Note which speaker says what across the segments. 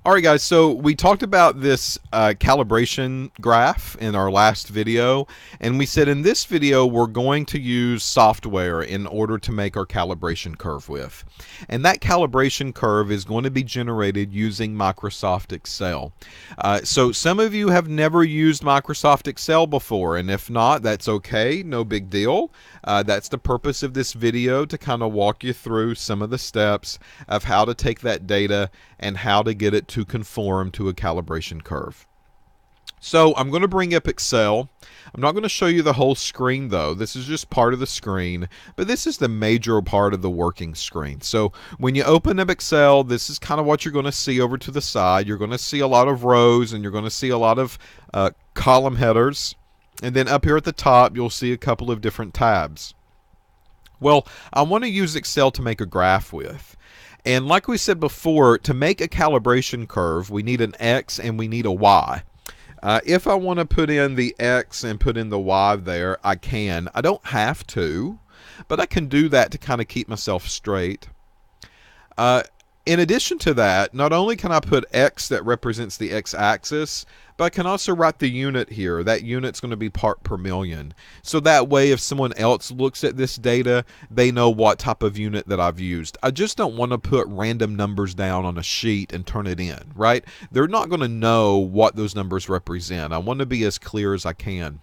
Speaker 1: All right, guys, so we talked about this calibration graph in our last video, and we said in this video we're going to use software in order to make our calibration curve with. And that calibration curve is going to be generated using Microsoft Excel. So some of you have never used Microsoft Excel before, and if not, that's okay, no big deal. That's the purpose of this video, to kind of walk you through some of the steps of how to take that data and how to get it to conform to a calibration curve. So I'm going to bring up Excel. I'm not going to show you the whole screen though. This is just part of the screen, but this is the major part of the working screen. So when you open up Excel, this is kind of what you're going to see over to the side. You're going to see a lot of rows, and you're going to see a lot of column headers. And then up here at the top, you'll see a couple of different tabs. Well, I want to use Excel to make a graph with. And like we said before, to make a calibration curve, we need an X and we need a Y. If I want to put in the X and put in the Y there, I can. I don't have to, but I can do that to kind of keep myself straight. In addition to that, not only can I put X that represents the X-axis, but I can also write the unit here. That unit's going to be part per million. So that way, if someone else looks at this data, they know what type of unit that I've used. I just don't want to put random numbers down on a sheet and turn it in, right? They're not going to know what those numbers represent. I want to be as clear as I can.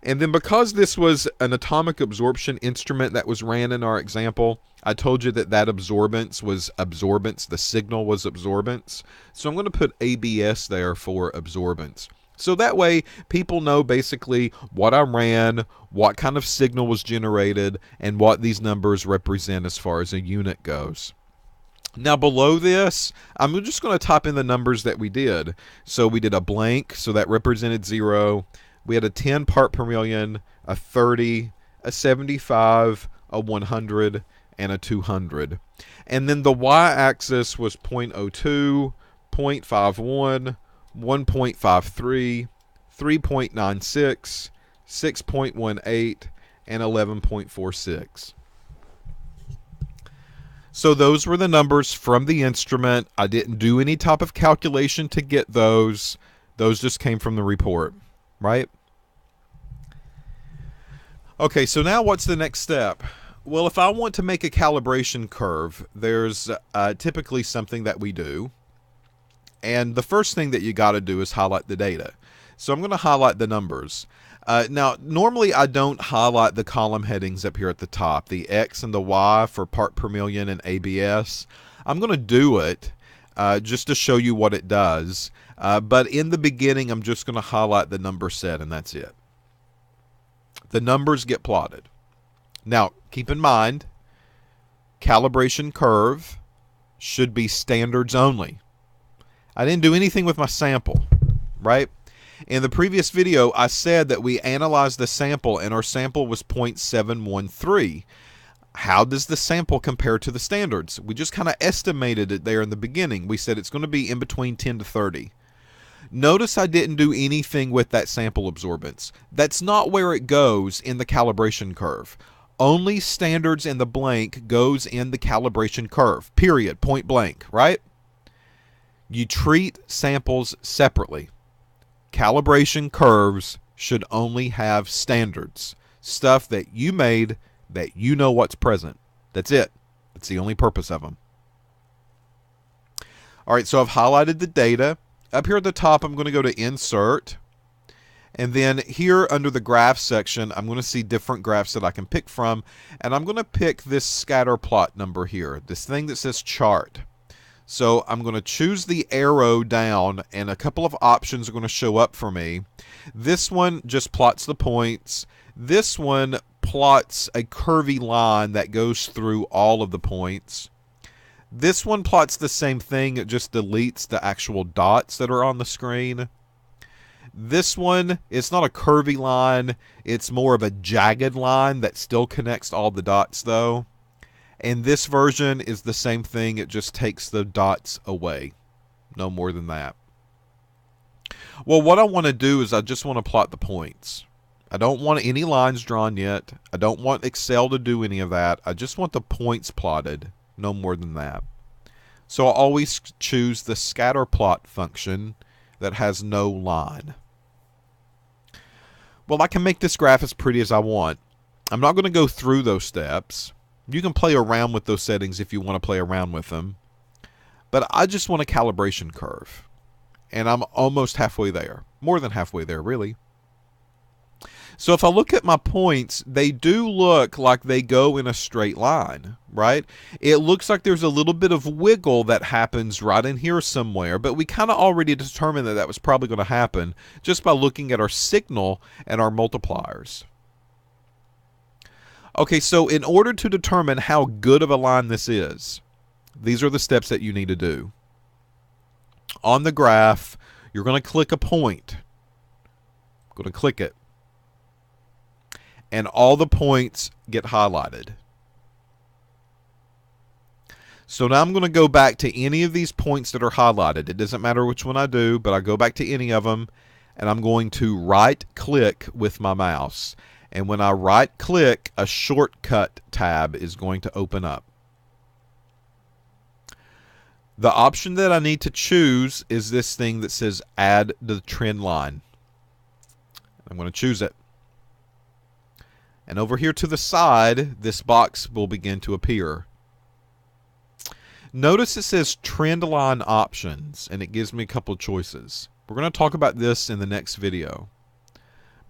Speaker 1: And then because this was an atomic absorption instrument that was ran in our example, I told you that absorbance was absorbance. The signal was absorbance. So I'm going to put ABS there for absorbance. So that way people know basically what I ran, what kind of signal was generated, and what these numbers represent as far as a unit goes. Now below this, I'm just going to type in the numbers that we did. So we did a blank, so that represented 0. We had a 10 part per million, a 30, a 75, a 100, and a 200. And then the y-axis was 0.02, 0.51, 1.53, 3.96, 6.18, and 11.46. So those were the numbers from the instrument. I didn't do any type of calculation to get those. Those just came from the report, right? Okay, so now what's the next step? Well, if I want to make a calibration curve, there's typically something that we do. And the first thing that you got to do is highlight the data. So I'm going to highlight the numbers. Now, normally I don't highlight the column headings up here at the top, the X and the Y for part per million and ABS. I'm going to do it just to show you what it does. But in the beginning, I'm just going to highlight the number set, and that's it. The numbers get plotted. Now, keep in mind, calibration curve should be standards only. I didn't do anything with my sample, right? In the previous video, I said that we analyzed the sample, and our sample was 0.713. How does the sample compare to the standards? We just kind of estimated it there in the beginning. We said it's going to be in between 10 to 30. Notice I didn't do anything with that sample absorbance. That's not where it goes in the calibration curve. Only standards in the blank goes in the calibration curve, period, point blank, right? You treat samples separately. Calibration curves should only have standards, stuff that you made that you know what's present. That's it. That's the only purpose of them. All right, so I've highlighted the data. Up here at the top, I'm going to go to Insert. And then here under the Graph section, I'm going to see different graphs that I can pick from. And I'm going to pick this scatter plot number here, this thing that says Chart. So I'm going to choose the arrow down, and a couple of options are going to show up for me. This one just plots the points. This one plots a curvy line that goes through all of the points. This one plots the same thing, it just deletes the actual dots that are on the screen. This one, it's not a curvy line, it's more of a jagged line that still connects all the dots though. And this version is the same thing, it just takes the dots away. No more than that. Well, what I want to do is I just want to plot the points. I don't want any lines drawn yet. I don't want Excel to do any of that. I just want the points plotted. No more than that. So I'll always choose the scatter plot function that has no line. Well, I can make this graph as pretty as I want. I'm not going to go through those steps. You can play around with those settings if you want to play around with them. But I just want a calibration curve. And I'm almost halfway there. More than halfway there, really. So if I look at my points, they do look like they go in a straight line, right? It looks like there's a little bit of wiggle that happens right in here somewhere, but we kind of already determined that that was probably going to happen just by looking at our signal and our multipliers. Okay, so in order to determine how good of a line this is, these are the steps that you need to do. On the graph, you're going to click a point. I'm going to click it. And all the points get highlighted. So now I'm going to go back to any of these points that are highlighted. It doesn't matter which one I do, but I go back to any of them, and I'm going to right-click with my mouse. And when I right-click, a shortcut tab is going to open up. The option that I need to choose is this thing that says Add the Trend Line. I'm going to choose it. And over here to the side, this box will begin to appear. Notice it says Trend Line Options, and it gives me a couple of choices. We're going to talk about this in the next video.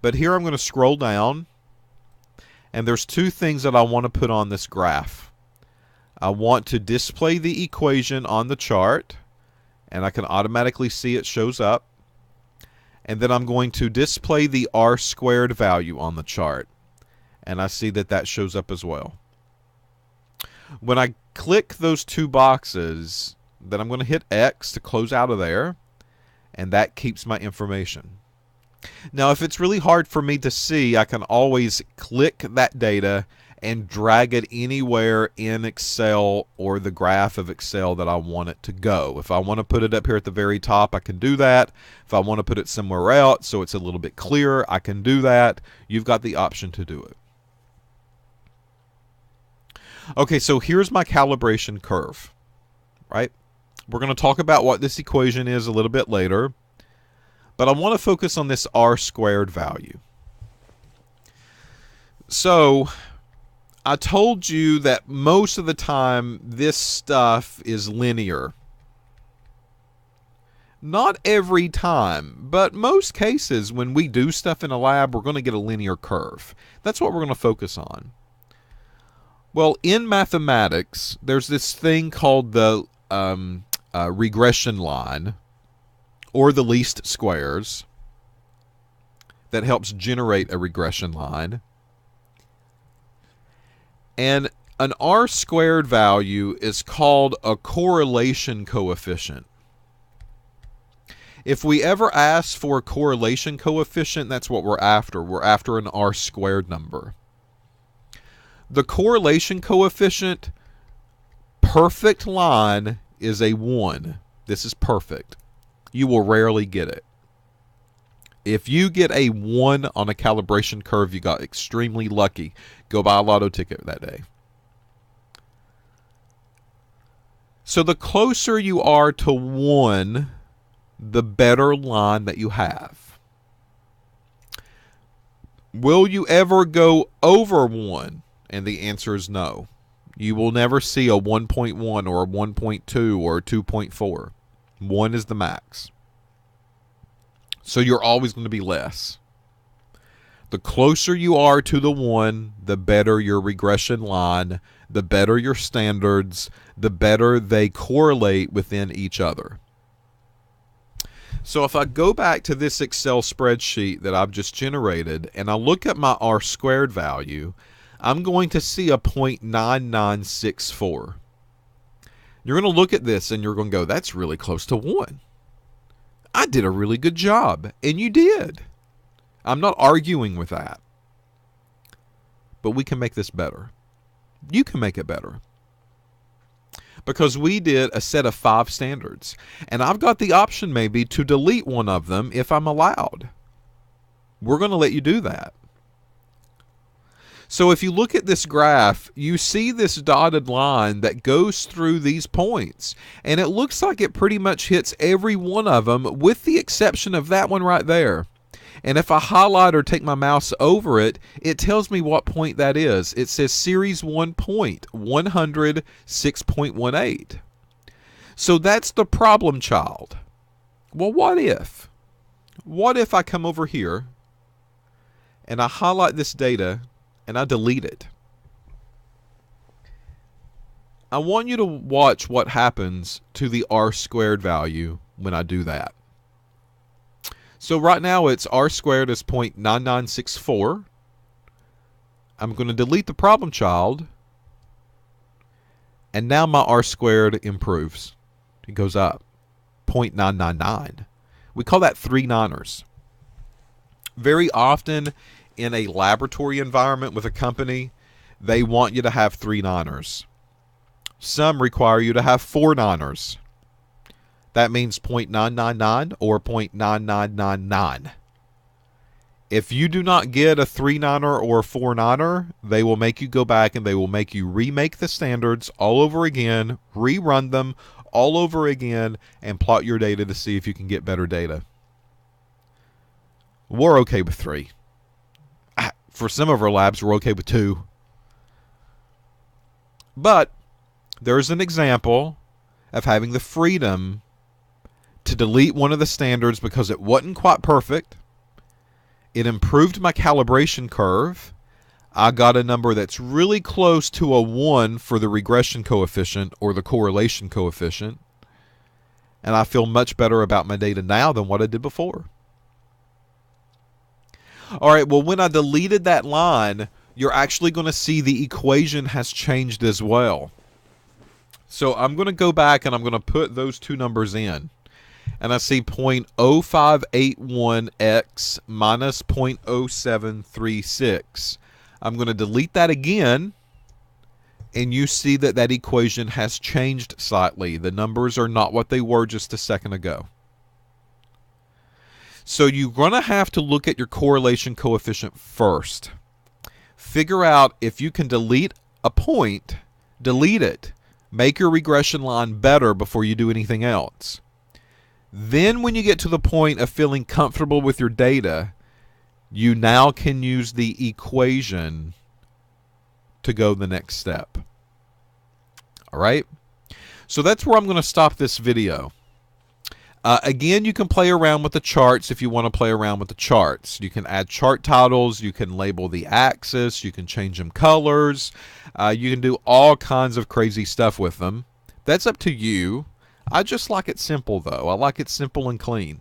Speaker 1: But here I'm going to scroll down, and there's two things that I want to put on this graph. I want to display the equation on the chart, and I can automatically see it shows up. And then I'm going to display the R² value on the chart. And I see that that shows up as well. When I click those two boxes, then I'm going to hit X to close out of there, and that keeps my information. Now, if it's really hard for me to see, I can always click that data and drag it anywhere in Excel or the graph of Excel that I want it to go. If I want to put it up here at the very top, I can do that. If I want to put it somewhere else so it's a little bit clearer, I can do that. You've got the option to do it. Okay, so here's my calibration curve, right? We're going to talk about what this equation is a little bit later, but I want to focus on this R² value. So I told you that most of the time this stuff is linear. Not every time, but most cases when we do stuff in a lab, we're going to get a linear curve. That's what we're going to focus on. Well, in mathematics, there's this thing called the regression line, or the least squares, that helps generate a regression line. And an R² value is called a correlation coefficient. If we ever ask for a correlation coefficient, that's what we're after. We're after an R² number. The correlation coefficient, perfect line, is a 1. This is perfect. You will rarely get it. If you get a 1 on a calibration curve, you got extremely lucky. Go buy a lotto ticket that day. So the closer you are to 1, the better line that you have. Will you ever go over 1? And the answer is no. You will never see a 1.1 or a 1.2 or a 2.4. 1 is the max. So you're always going to be less. The closer you are to the 1, the better your regression line, the better your standards, the better they correlate within each other. So if I go back to this Excel spreadsheet that I've just generated and I look at my R² value, I'm going to see a 0.9964. You're going to look at this and you're going to go, that's really close to 1. I did a really good job. And you did. I'm not arguing with that. But we can make this better. You can make it better. Because we did a set of 5 standards. And I've got the option maybe to delete one of them if I'm allowed. We're going to let you do that. So if you look at this graph, you see this dotted line that goes through these points, and it looks like it pretty much hits every one of them with the exception of that one right there. And if I highlight or take my mouse over it, it tells me what point that is. It says Series 1 point, 106.18. So that's the problem child. Well, what if? What if I come over here and I highlight this data and I delete it? I want you to watch what happens to the R-squared value when I do that. So right now it's R-squared is 0.9964. I'm going to delete the problem child, and now my R-squared improves. It goes up 0.999. We call that 3 niners. Very often in a laboratory environment with a company, they want you to have 3 niners. Some require you to have 4 niners. That means 0.999 or 0.9999. If you do not get a 3 niner or a 4 niner, they will make you go back and they will make you remake the standards all over again, rerun them all over again, and plot your data to see if you can get better data. We're okay with 3. For some of our labs, we're okay with 2. But there's an example of having the freedom to delete one of the standards because it wasn't quite perfect. It improved my calibration curve. I got a number that's really close to a 1 for the regression coefficient or the correlation coefficient. And I feel much better about my data now than what I did before. All right, well, when I deleted that line, you're actually going to see the equation has changed as well. So I'm going to go back and I'm going to put those two numbers in. And I see 0.0581x minus 0.0736. I'm going to delete that again, and you see that that equation has changed slightly. The numbers are not what they were just a second ago. So you're going to have to look at your correlation coefficient first. Figure out if you can delete a point, delete it. Make your regression line better before you do anything else. Then when you get to the point of feeling comfortable with your data, you now can use the equation to go the next step. All right? So that's where I'm going to stop this video. Again, you can play around with the charts if you want to play around with the charts. You can add chart titles. You can label the axis. You can change them colors. You can do all kinds of crazy stuff with them. That's up to you. I just like it simple, though. I like it simple and clean.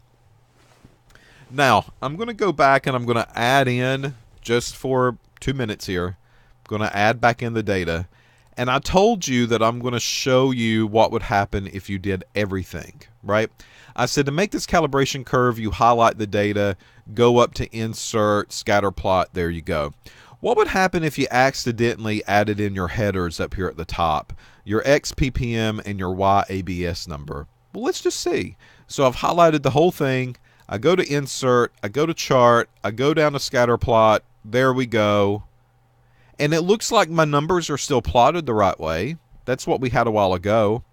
Speaker 1: Now, I'm going to go back and I'm going to add in, just for 2 minutes here, I'm going to add back in the data. And I told you that I'm going to show you what would happen if you did everything, right? I said to make this calibration curve, you highlight the data, go up to Insert, Scatter Plot, there you go. What would happen if you accidentally added in your headers up here at the top, your X ppm and your Y ABS number? Well, let's just see. So I've highlighted the whole thing. I go to Insert, I go to Chart, I go down to Scatter Plot, there we go. And it looks like my numbers are still plotted the right way. That's what we had a while ago.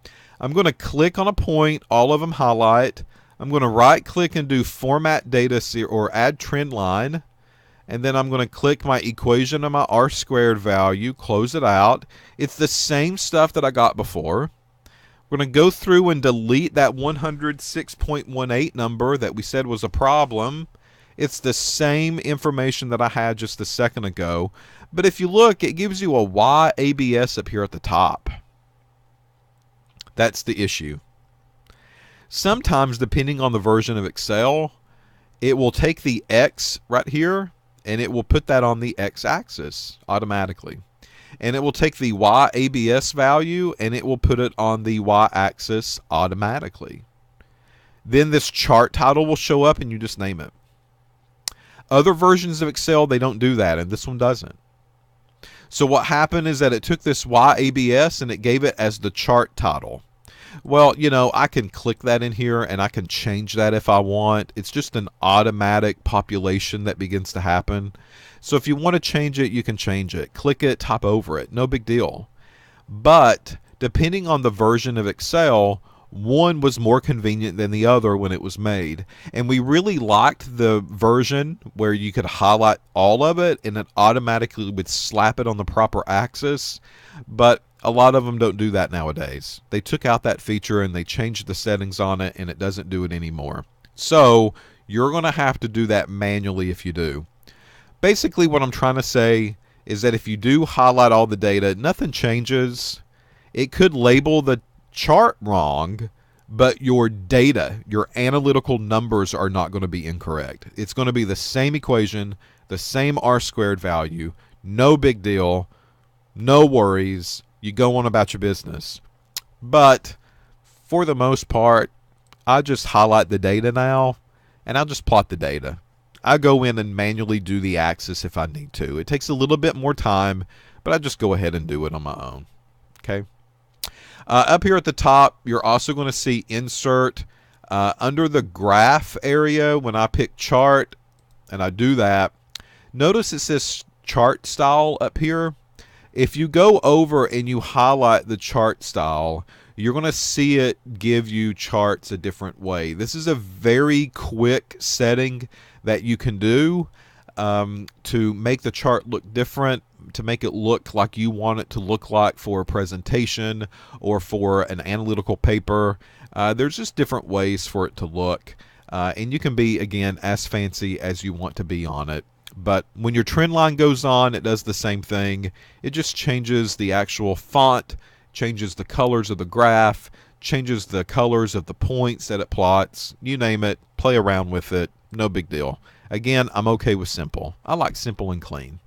Speaker 1: I'm going to click on a point, all of them highlight. I'm going to right click and do Format Data or Add Trend Line. And then I'm going to click my equation of my R-squared value, close it out. It's the same stuff that I got before. We're going to go through and delete that 106.18 number that we said was a problem. It's the same information that I had just a second ago. But if you look, it gives you a Y ABS up here at the top. That's the issue. Sometimes, depending on the version of Excel, it will take the X right here and it will put that on the X-axis automatically. And it will take the Y ABS value and it will put it on the Y-axis automatically. Then this chart title will show up and you just name it. Other versions of Excel, they don't do that, and this one doesn't. So what happened is that it took this Y ABS and it gave it as the chart title. Well, you know, I can click that in here and I can change that if I want. It's just an automatic population that begins to happen. So if you want to change it, you can change it. Click it, top over it. No big deal. But depending on the version of Excel, one was more convenient than the other when it was made. And we really liked the version where you could highlight all of it and it automatically would slap it on the proper axis. But a lot of them don't do that nowadays. They took out that feature and they changed the settings on it and it doesn't do it anymore. So you're going to have to do that manually if you do. Basically what I'm trying to say is that if you do highlight all the data, nothing changes. It could label the chart wrong, but your data, your analytical numbers are not going to be incorrect. It's going to be the same equation, the same R-squared value, no big deal, no worries. You go on about your business. But for the most part, I just highlight the data now, and I'll just plot the data. I go in and manually do the axis if I need to. It takes a little bit more time, but I just go ahead and do it on my own. Okay. Up here at the top, you're also going to see insert. Under the graph area, when I pick chart and I do that, notice it says chart style up here. If you go over and you highlight the chart style, you're going to see it give you charts a different way. This is a very quick setting that you can do to make the chart look different, to make it look like you want it to look like for a presentation or for an analytical paper. There's just different ways for it to look. And you can be, again, as fancy as you want to be on it. But when your trend line goes on, it does the same thing. It just changes the actual font, changes the colors of the graph, changes the colors of the points that it plots. You name it, play around with it, no big deal. Again, I'm okay with simple. I like simple and clean.